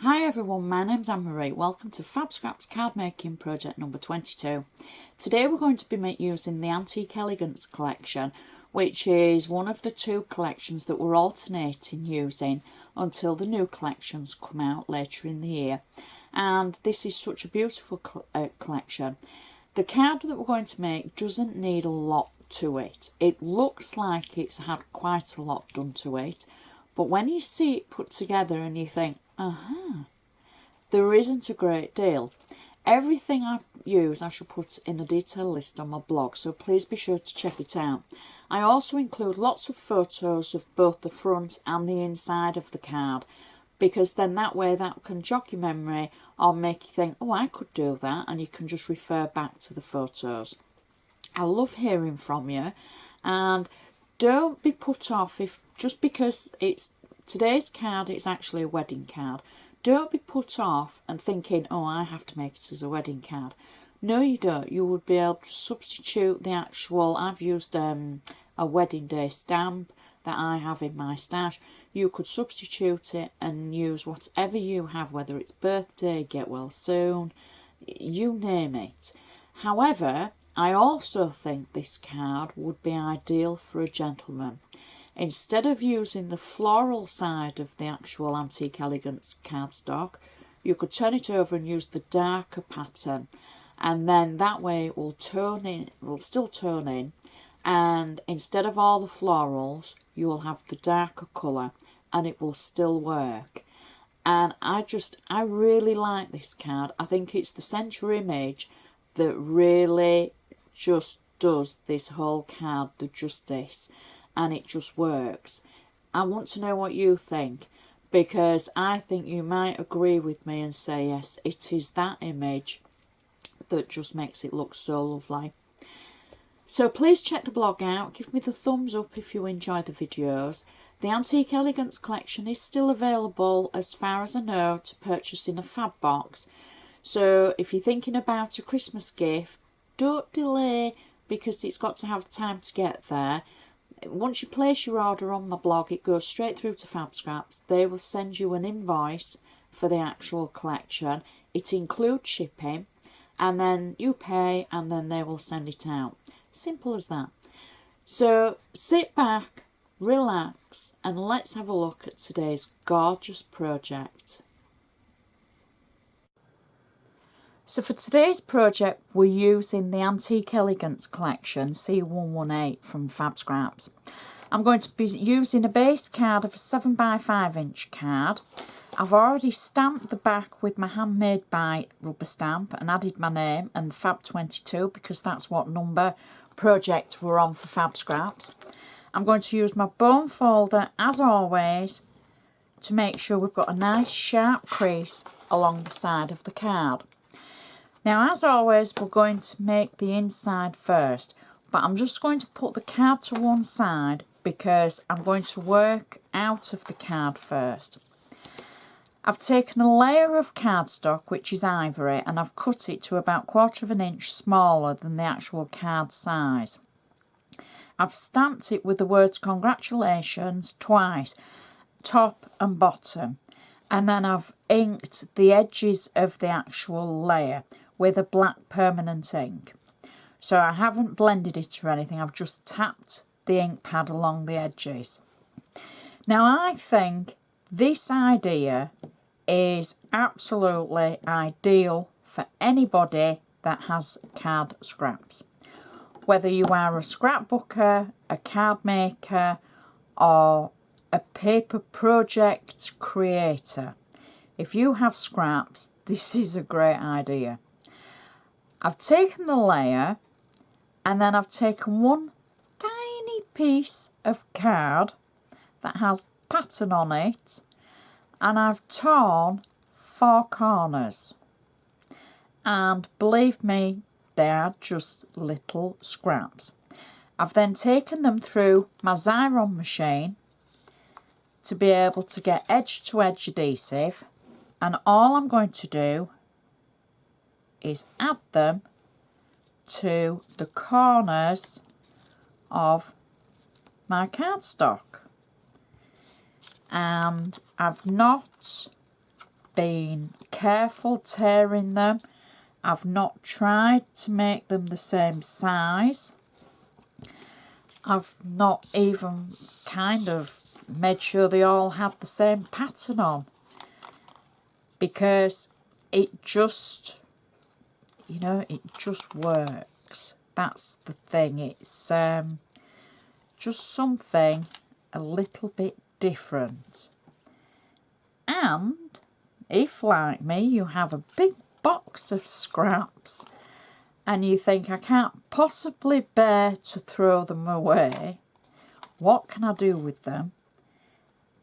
Hi everyone, my name's Anne-Marie. Welcome to FabScraps card making project number 22. Today we're going to be using the Antique Elegance Collection, which is one of the two collections that we're alternating using until the new collections come out later in the year. And this is such a beautiful collection. The card that we're going to make doesn't need a lot to it. It looks like it's had quite a lot done to it, but when you see it put together and you think, there isn't a great deal. Everything I use I shall put in a detailed list on my blog, so please be sure to check it out. I also include lots of photos of both the front and the inside of the card, because then that way that can jog your memory or make you think, oh, I could do that, and you can just refer back to the photos. I love hearing from you, and don't be put off if just because it's today's card, it's actually a wedding card. Don't be put off and thinking, oh, I have to make it as a wedding card. No, you don't. You would be able to substitute the actual, I've used a wedding day stamp that I have in my stash. You could substitute it and use whatever you have, whether it's birthday, get well soon, you name it. However, I also think this card would be ideal for a gentleman. Instead of using the floral side of the actual Antique Elegance cardstock, you could turn it over and use the darker pattern, and then that way it will tone in, it will still tone in, and instead of all the florals you will have the darker colour and it will still work. And I really like this card. I think it's the centre image that really just does this whole card the justice, and it just works. I want to know what you think, because I think you might agree with me and say yes, it is that image that just makes it look so lovely. So please check the blog out, give me the thumbs up if you enjoy the videos. The Antique Elegance Collection is still available, as far as I know, to purchase in a fab box. So if you're thinking about a Christmas gift, don't delay, because it's got to have time to get there. Once you place your order on my blog, it goes straight through to FabScraps. They will send you an invoice for the actual collection. It includes shipping, and then you pay, and then they will send it out. Simple as that. So sit back, relax, and let's have a look at today's gorgeous project. So for today's project, we're using the Antique Elegance Collection C118 from FabScraps. I'm going to be using a base card of a 7x5 inch card. I've already stamped the back with my handmade by rubber stamp and added my name and Fab22, because that's what number project we're on for FabScraps. I'm going to use my bone folder, as always, to make sure we've got a nice sharp crease along the side of the card. Now, as always, we're going to make the inside first, but I'm just going to put the card to one side because I'm going to work out of the card first. I've taken a layer of cardstock, which is ivory, and I've cut it to about 1/4 inch smaller than the actual card size. I've stamped it with the words congratulations twice, top and bottom, and then I've inked the edges of the actual layer with a black permanent ink. So I haven't blended it or anything, I've just tapped the ink pad along the edges. Now I think this idea is absolutely ideal for anybody that has card scraps. Whether you are a scrapbooker, a card maker, or a paper project creator, if you have scraps, this is a great idea. I've taken the layer, and then I've taken one tiny piece of card that has pattern on it, and I've torn 4 corners. And believe me, they are just little scraps. I've then taken them through my Xyron machine to be able to get edge-to-edge adhesive, and all I'm going to do is add them to the corners of my cardstock. And I've not been careful tearing them. I've not tried to make them the same size. I've not even kind of made sure they all had the same pattern on, because it just, you know, it just works. That's the thing. It's just something a little bit different. And if, like me, you have a big box of scraps and you think, I can't possibly bear to throw them away, what can I do with them?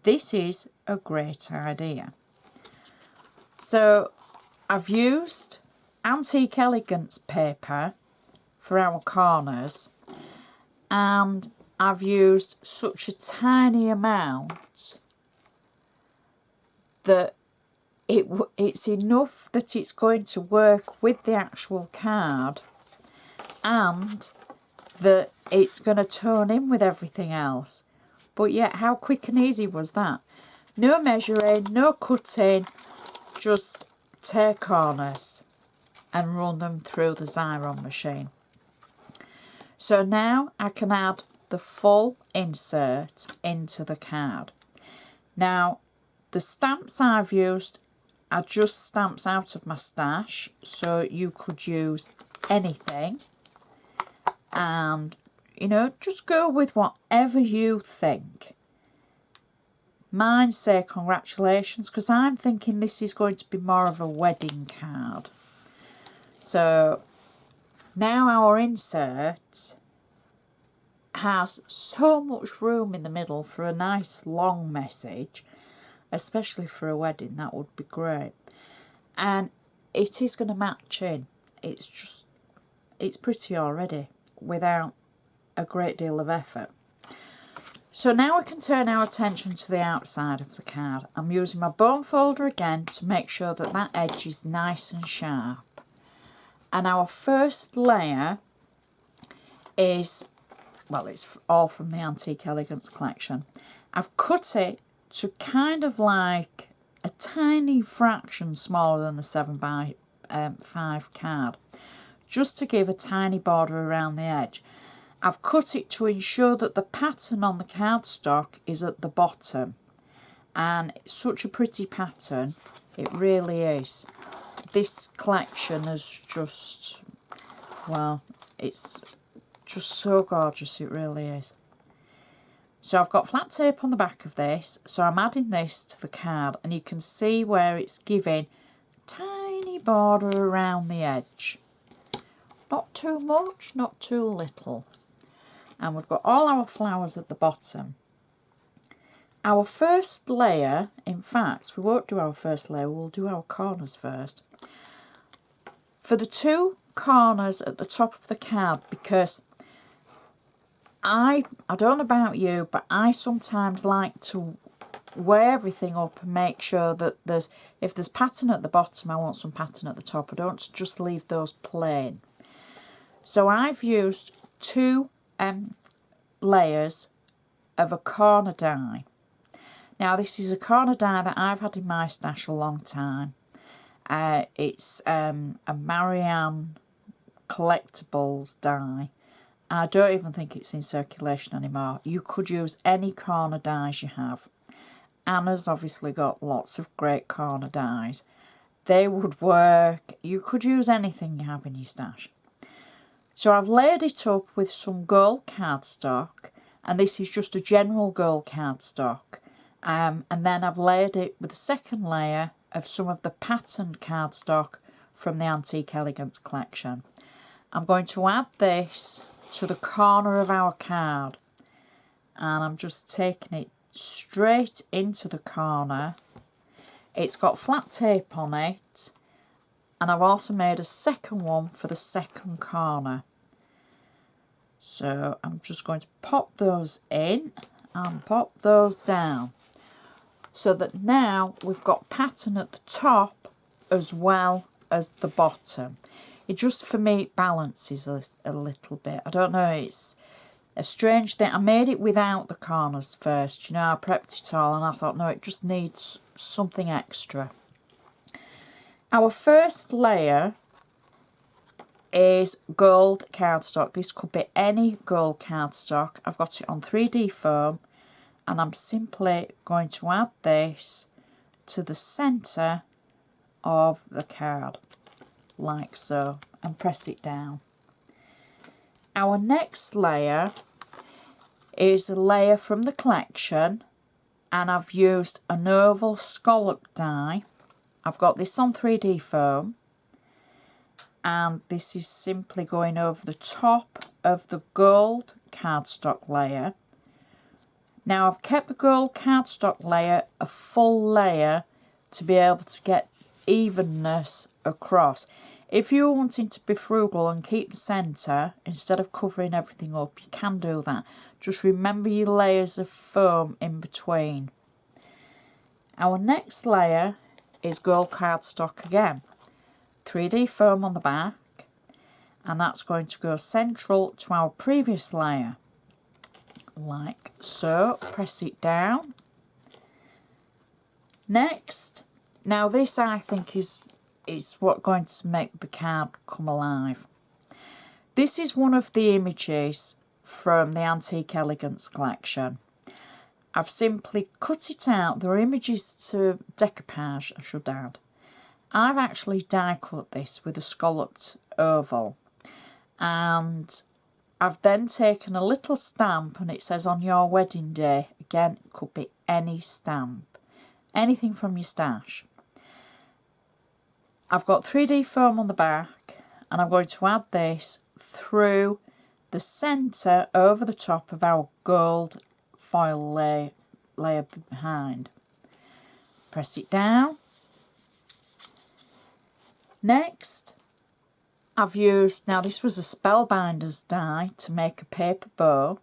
This is a great idea. So I've used Antique Elegance paper for our corners, and I've used such a tiny amount that it's enough that it's going to work with the actual card, and that it's going to tone in with everything else. But yet, how quick and easy was that? No measuring, no cutting, just tear corners and run them through the Xyron machine. So now I can add the full insert into the card. Now, the stamps I've used are just stamps out of my stash, so you could use anything, and you know, just go with whatever you think. Mine say congratulations, because I'm thinking this is going to be more of a wedding card. So now our insert has so much room in the middle for a nice long message, especially for a wedding. That would be great. And it is going to match in. It's pretty already without a great deal of effort. So now we can turn our attention to the outside of the card. I'm using my bone folder again to make sure that that edge is nice and sharp. And our first layer is, well, it's all from the Antique Elegance Collection. I've cut it to kind of like a tiny fraction smaller than the 7x5 card, just to give a tiny border around the edge. I've cut it to ensure that the pattern on the cardstock is at the bottom, and it's such a pretty pattern, it really is. This collection is just, well, it's just so gorgeous, it really is. So I've got flat tape on the back of this, so I'm adding this to the card, and you can see where it's giving a tiny border around the edge. Not too much, not too little. And we've got all our flowers at the bottom. Our first layer, in fact, we won't do our first layer, we'll do our corners first. For the two corners at the top of the card, because I don't know about you, but I sometimes like to weigh everything up and make sure that if there's pattern at the bottom, I want some pattern at the top. I don't just leave those plain. So I've used two layers of a corner die. Now this is a corner die that I've had in my stash a long time. It's a Marianne Collectibles die. I don't even think it's in circulation anymore. You could use any corner dies you have. Anna's obviously got lots of great corner dies. They would work. You could use anything you have in your stash. So I've layered it up with some gold cardstock, and this is just a general gold cardstock. And then I've layered it with a second layer of some of the patterned cardstock from the Antique Elegance Collection. I'm going to add this to the corner of our card, and I'm just taking it straight into the corner. It's got flat tape on it, and I've also made a second one for the second corner. So I'm just going to pop those in and pop those down, so that now we've got pattern at the top as well as the bottom. It just, for me, it balances a little bit. I don't know, it's a strange thing. I made it without the corners first, you know, I prepped it all, and I thought, no, it just needs something extra. Our first layer is gold cardstock. This could be any gold cardstock. I've got it on 3D foam, and I'm simply going to add this to the centre of the card, like so, and press it down. Our next layer is a layer from the collection, and I've used an oval scallop die. I've got this on 3D foam, and this is simply going over the top of the gold cardstock layer. Now I've kept the gold cardstock layer a full layer to be able to get evenness across. If you're wanting to be frugal and keep the centre instead of covering everything up, you can do that. Just remember your layers of foam in between. Our next layer is gold cardstock again. 3D foam on the back, and that's going to go central to our previous layer, like so. Press it down. Next, now this I think is what's going to make the card come alive. This is one of the images from the Antique Elegance Collection. I've simply cut it out. There are images to decoupage, I should add. I've actually die cut this with a scalloped oval, and I've then taken a little stamp, and it says on your wedding day. Again, it could be any stamp, anything from your stash. I've got 3D foam on the back, and I'm going to add this through the centre over the top of our gold foil layer behind. Press it down. Next, I've used, now this was a Spellbinders die to make a paper bow,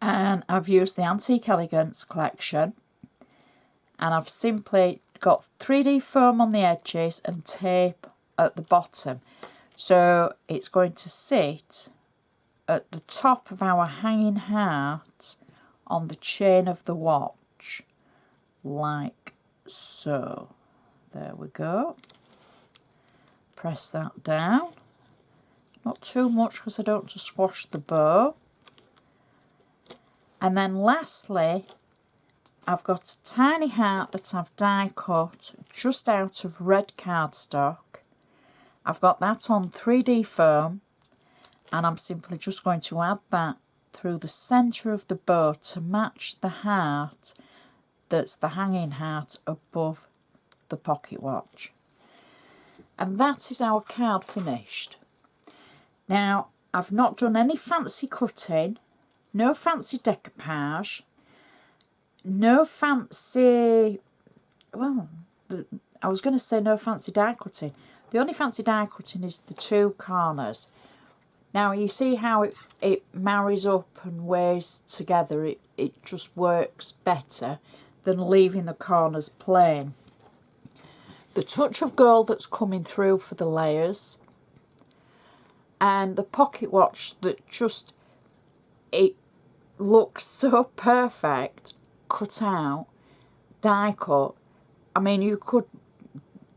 and I've used the Antique Elegance Collection, and I've simply got 3D foam on the edges and tape at the bottom, so it's going to sit at the top of our hanging heart on the chain of the watch, like so. There we go. Press that down, not too much because I don't want to squash the bow. And then lastly, I've got a tiny heart that I've die cut just out of red cardstock. I've got that on 3D foam, and I'm simply just going to add that through the centre of the bow to match the heart that's the hanging heart above the pocket watch. And that is our card finished. Now, I've not done any fancy cutting, no fancy decoupage, no fancy, well, I was going to say no fancy die cutting. The only fancy die cutting is the two corners. Now, you see how it marries up and weighs together. It just works better than leaving the corners plain. The touch of gold that's coming through for the layers, and the pocket watch that just, it looks so perfect, cut out, die cut. I mean, you could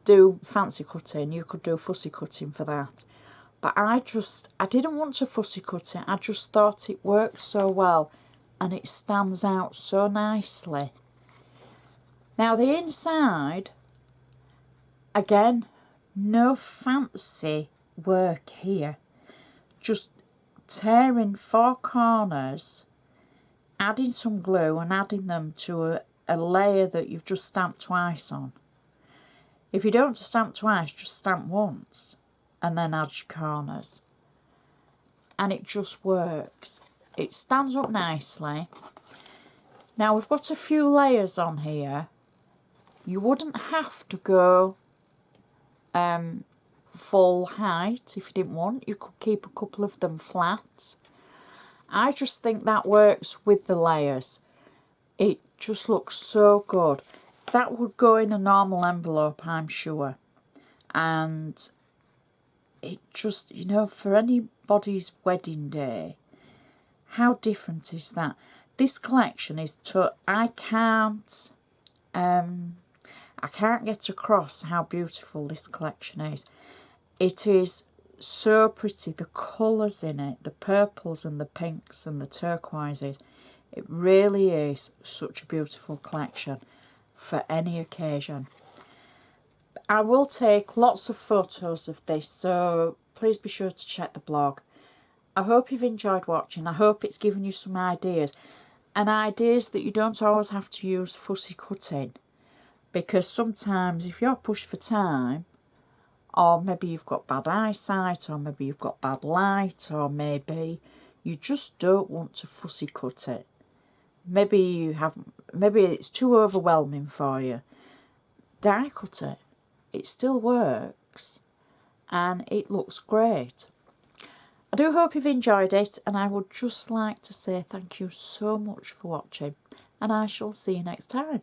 do fancy cutting, you could do fussy cutting for that, but I didn't want to fussy cut it. I just thought it worked so well and it stands out so nicely. Now the inside, again, no fancy work here, just tearing four corners, adding some glue and adding them to a layer that you've just stamped twice on. If you don't want to stamp twice, just stamp once and then add your corners, and it just works. It stands up nicely. Now we've got a few layers on here. You wouldn't have to go full height if you didn't want. You could keep a couple of them flat. I just think that works with the layers. It just looks so good. That would go in a normal envelope, I'm sure. And it just, you know, for anybody's wedding day, how different is that? This collection is I I can't get across how beautiful this collection is. It is so pretty. The colours in it, the purples and the pinks and the turquoises. It really is such a beautiful collection for any occasion. I will take lots of photos of this, so please be sure to check the blog. I hope you've enjoyed watching. I hope it's given you some ideas, and ideas that you don't always have to use fussy cutting, because sometimes if you're pushed for time, or maybe you've got bad eyesight, or maybe you've got bad light, or maybe you just don't want to fussy cut it. Maybe it's too overwhelming for you. Die cut it. It still works and it looks great. I do hope you've enjoyed it, and I would just like to say thank you so much for watching, and I shall see you next time.